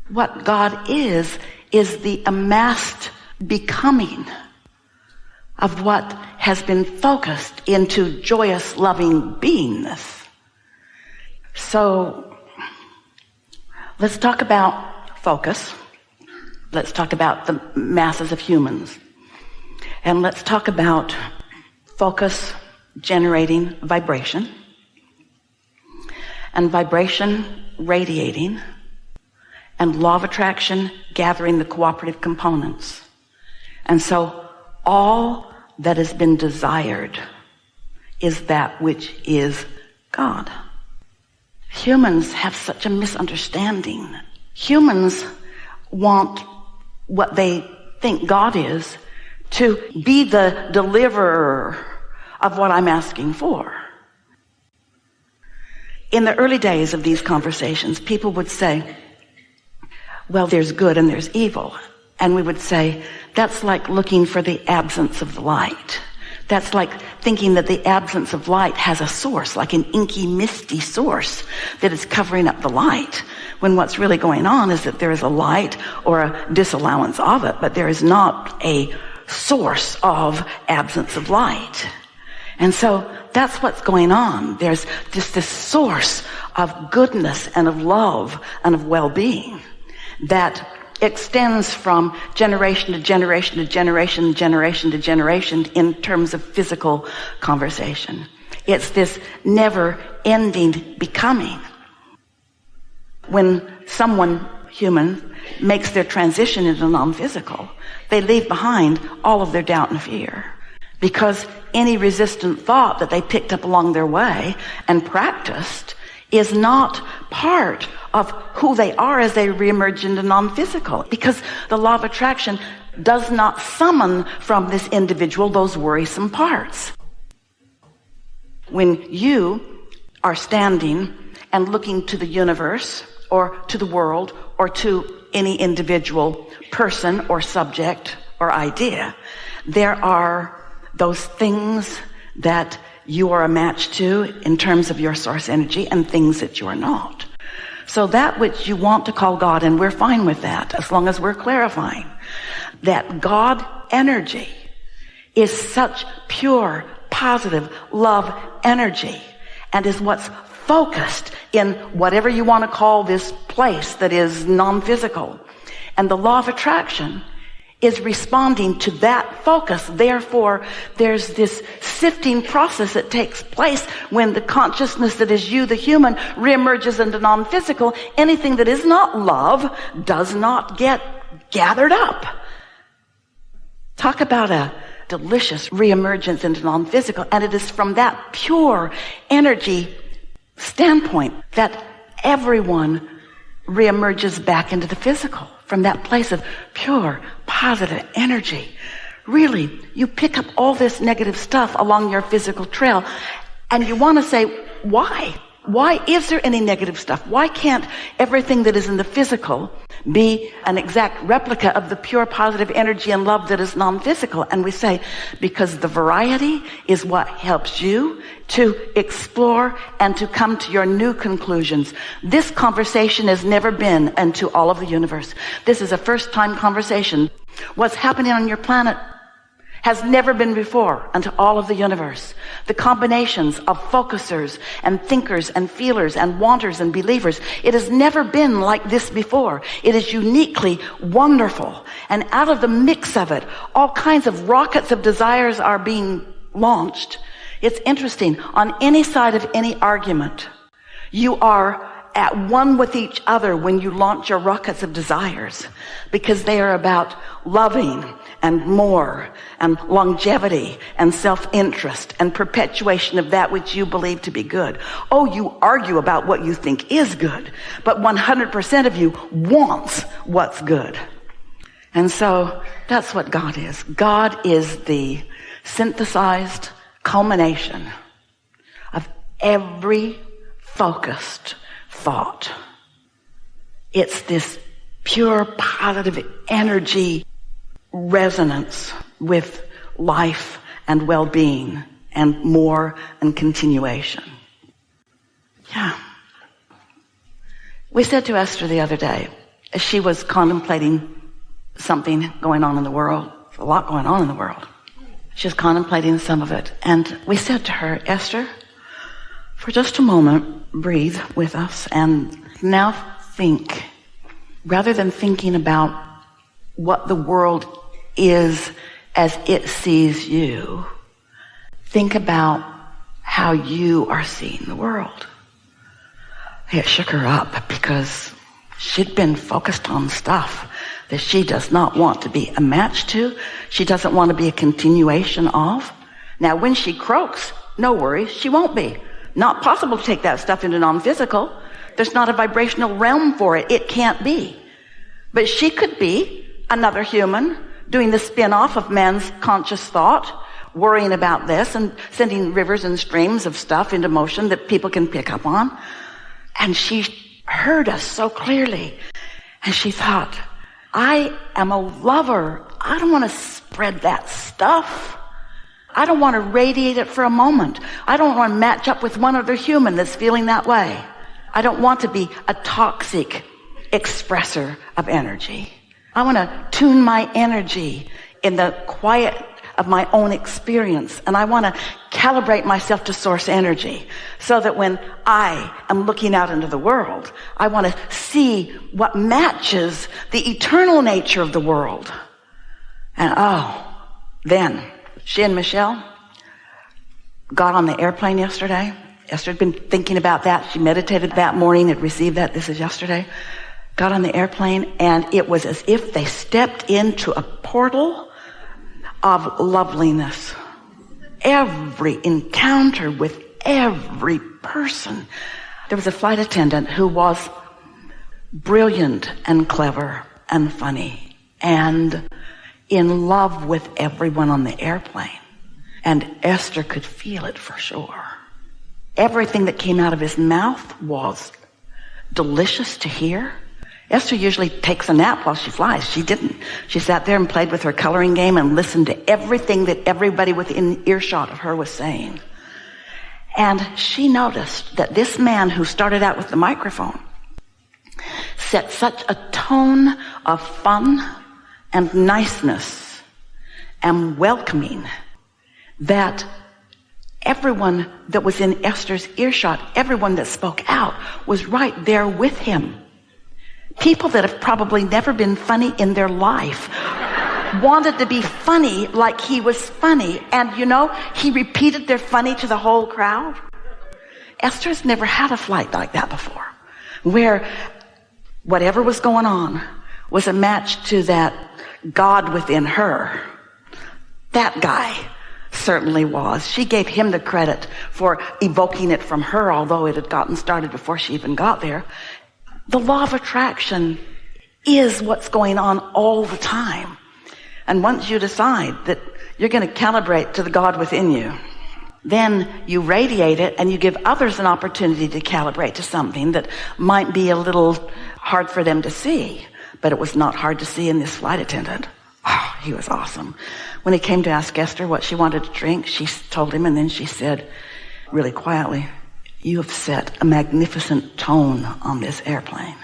What God is the amassed becoming of what has been focused into joyous, loving beingness. So let's talk about focus. Let's talk about the masses of humans. And let's talk about focus generating vibration, and vibration radiating, and law of attraction gathering the cooperative components. And so all that has been desired is that which is God. Humans have such a misunderstanding. Humans want what they think God is to be the deliverer of what I'm asking for. In the early days of these conversations, people would say, well, there's good and there's evil. And we would say, that's like looking for the absence of the light. That's like thinking that the absence of light has a source, like an inky, misty source that is covering up the light, when what's really going on is that there is a light or a disallowance of it, but there is not a source of absence of light. And so that's what's going on. There's just this source of goodness and of love and of well-being that extends from generation to generation to generation, generation to generation in terms of physical conversation. It's this never-ending becoming. When someone, human, makes their transition into non-physical, they leave behind all of their doubt and fear, because any resistant thought that they picked up along their way and practiced is not part of who they are as they reemerge into non-physical, because the law of attraction does not summon from this individual those worrisome parts. When you are standing and looking to the universe or to the world or to any individual person or subject or idea, there are those things that you are a match to in terms of your source energy and things that you are not. So that which you want to call God, and we're fine with that as long as we're clarifying that God energy is such pure, positive love energy, and is what's focused in whatever you want to call this place that is non-physical. And the law of attraction is responding to that focus. Therefore, there's this sifting process that takes place when the consciousness that is you, the human, reemerges into non-physical. Anything that is not love does not get gathered up. Talk about a delicious reemergence into non-physical. And it is from that pure energy standpoint that everyone reemerges back into the physical, from that place of pure, positive energy. Really, you pick up all this negative stuff along your physical trail, and you want to say, why? Why is there any negative stuff? Why can't everything that is in the physical be an exact replica of the pure positive energy and love that is non-physical? And we say, because the variety is what helps you to explore and to come to your new conclusions. This conversation has never been into all of the universe. This is a first-time conversation. What's happening on your planet has never been before unto all of the universe. The combinations of focusers and thinkers and feelers and wanters and believers, it has never been like this before. It is uniquely wonderful. And out of the mix of it, all kinds of rockets of desires are being launched. It's interesting. On any side of any argument, you are at one with each other when you launch your rockets of desires, because they are about loving and more and longevity and self-interest and perpetuation of that which you believe to be good. Oh, you argue about what you think is good, but 100% of you wants what's good. And so that's what God is. God is the synthesized culmination of every focused thought. It's this pure positive energy resonance with life and well-being and more and continuation. Yeah. We said to Esther the other day, she was contemplating something going on in the world. There's a lot going on in the world. She was contemplating some of it. And we said to her, Esther, for just a moment, breathe with us and now think, rather than thinking about what the world is as it sees you, think about how you are seeing the world. It shook her up because she'd been focused on stuff that she does not want to be a match to. She doesn't want to be a continuation of. Now, when she croaks, no worries, she won't be. Not possible to take that stuff into non-physical. There's not a vibrational realm for it. It can't be. But she could be another human doing the spin-off of man's conscious thought, worrying about this and sending rivers and streams of stuff into motion that people can pick up on. And she heard us so clearly. And she thought, I am a lover. I don't want to spread that stuff. I don't want to radiate it for a moment. I don't want to match up with one other human that's feeling that way. I don't want to be a toxic expresser of energy. I want to tune my energy in the quiet of my own experience, and I want to calibrate myself to source energy so that when I am looking out into the world, I want to see what matches the eternal nature of the world. And then she and Michelle got on the airplane yesterday. Esther had been thinking about that. She meditated that morning, had received that. This is yesterday. Got on the airplane, and it was as if they stepped into a portal of loveliness. Every encounter with every person. There was a flight attendant who was brilliant and clever and funny and in love with everyone on the airplane. And Esther could feel it for sure. Everything that came out of his mouth was delicious to hear. Esther usually takes a nap while she flies. She didn't. She sat there and played with her coloring game and listened to everything that everybody within earshot of her was saying. And she noticed that this man who started out with the microphone set such a tone of fun and niceness and welcoming that everyone that was in Esther's earshot, everyone that spoke out, was right there with him. People that have probably never been funny in their life wanted to be funny like he was funny. And he repeated their funny to the whole crowd. Esther's never had a flight like that before, where whatever was going on was a match to that God within her. That guy certainly was. She gave him the credit for evoking it from her, although it had gotten started before she even got there. The law of attraction is what's going on all the time. And once you decide that you're going to calibrate to the God within you, then you radiate it and you give others an opportunity to calibrate to something that might be a little hard for them to see. But it was not hard to see in this flight attendant. Oh, he was awesome. When he came to ask Esther what she wanted to drink, she told him, and then she said really quietly, "You have set a magnificent tone on this airplane.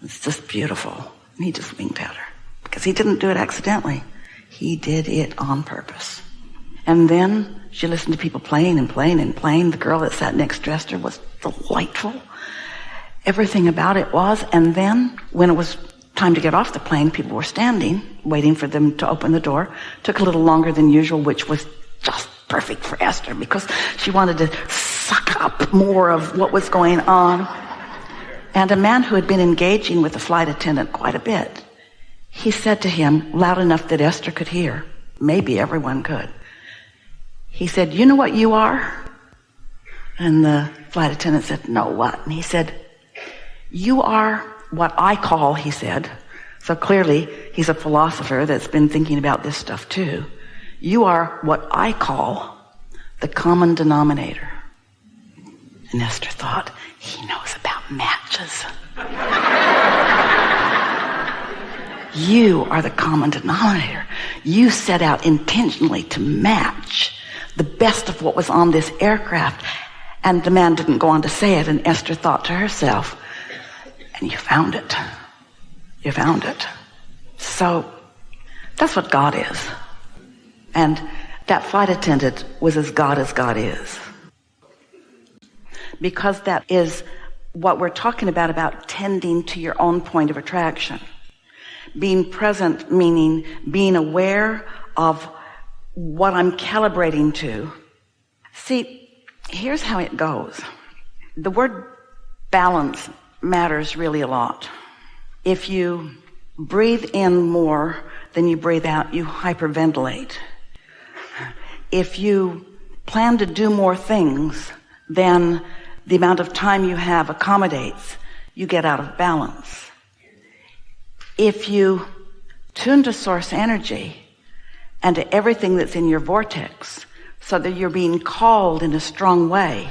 It's just beautiful." And he just winked at her because he didn't do it accidentally. He did it on purpose. And then she listened to people playing and playing and playing. The girl that sat next to Esther was delightful. Everything about it was. And then when it was time to get off the plane, people were standing, waiting for them to open the door. Took a little longer than usual, which was just perfect for Esther because she wanted to suck up more of what was going on. And a man who had been engaging with the flight attendant quite a bit, he said to him loud enough that Esther could hear, maybe everyone could. He said, "You know what you are?" And the flight attendant said, "No, what?" And he said, "You are what I call," he said. So clearly he's a philosopher that's been thinking about this stuff too. "You are what I call the common denominator." And Esther thought, he knows about matches. You are the common denominator. You set out intentionally to match the best of what was on this aircraft. And the man didn't go on to say it, and Esther thought to herself, and you found it. You found it. So that's what God is. And that flight attendant was as God is. Because that is what we're talking about tending to your own point of attraction. Being present, meaning being aware of what I'm calibrating to. See, here's how it goes. The word balance matters really a lot. If you breathe in more than you breathe out, you hyperventilate. If you plan to do more things than the amount of time you have accommodates, you get out of balance. If you tune to source energy and to everything that's in your vortex, so that you're being called in a strong way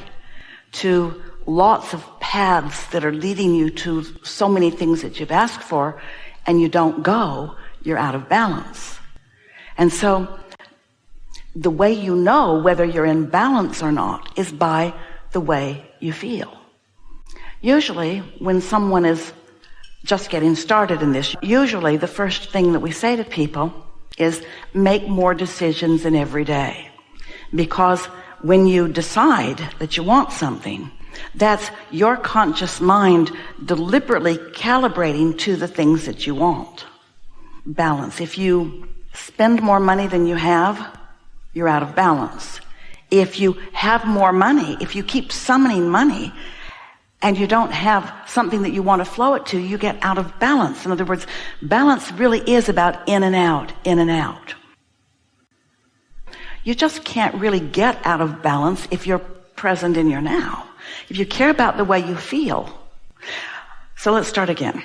to lots of paths that are leading you to so many things that you've asked for, and you don't go, you're out of balance. And so the way you know whether you're in balance or not is by the way you feel. Usually, when someone is just getting started in this, usually the first thing that we say to people is make more decisions in every day. Because when you decide that you want something, that's your conscious mind deliberately calibrating to the things that you want. Balance. If you spend more money than you have, you're out of balance. If you have more money, if you keep summoning money and you don't have something that you want to flow it to, you get out of balance. In other words, balance really is about in and out, in and out. You just can't really get out of balance if you're present in your now. If you care about the way you feel. So let's start again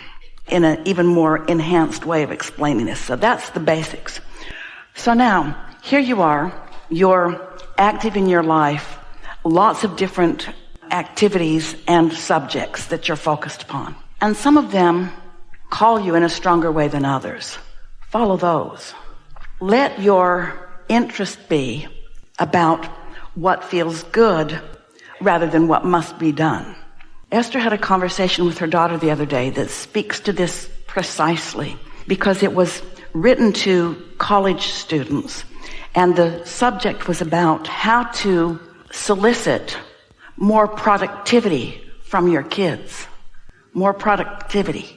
in an even more enhanced way of explaining this. So that's the basics. So now, here you are, you're active in your life, lots of different activities and subjects that you're focused upon. And some of them call you in a stronger way than others. Follow those. Let your interest be about what feels good rather than what must be done. Esther had a conversation with her daughter the other day that speaks to this precisely, because it was written to college students, and the subject was about how to solicit more productivity from your kids. More productivity.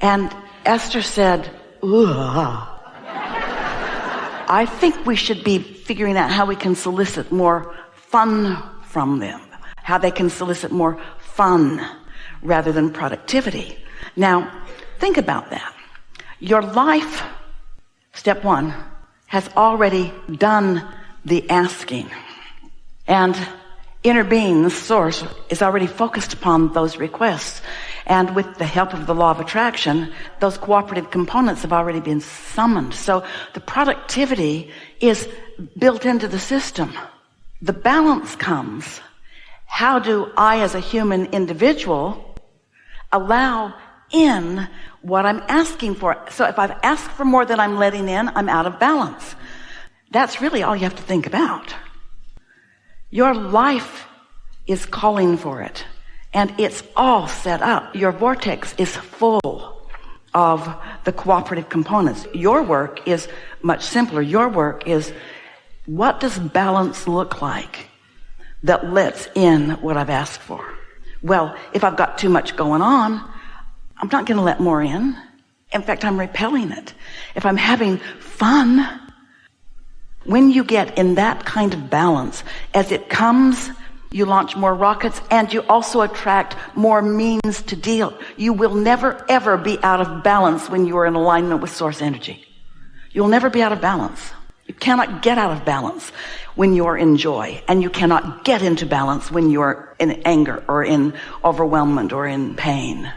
And Esther said, ugh. I think we should be figuring out how we can solicit more fun from them, how they can solicit more fun rather than productivity. Now, think about that. Your life, step one, has already done the asking. And inner being, the source, is already focused upon those requests. And with the help of the law of attraction, those cooperative components have already been summoned. So the productivity is built into the system. The balance comes. How do I, as a human individual, allow in what I'm asking for? So if I've asked for more than I'm letting in, I'm out of balance. That's really all you have to think about. Your life is calling for it, and it's all set up. Your vortex is full of the cooperative components. Your work is much simpler. Your work is, what does balance look like that lets in what I've asked for? Well, if I've got too much going on, I'm not going to let more in. In fact, I'm repelling it. If I'm having fun, when you get in that kind of balance, as it comes, you launch more rockets, and you also attract more means to deal. You will never, ever be out of balance when you are in alignment with source energy. You'll never be out of balance. You cannot get out of balance when you're in joy, and you cannot get into balance when you're in anger or in overwhelmment or in pain.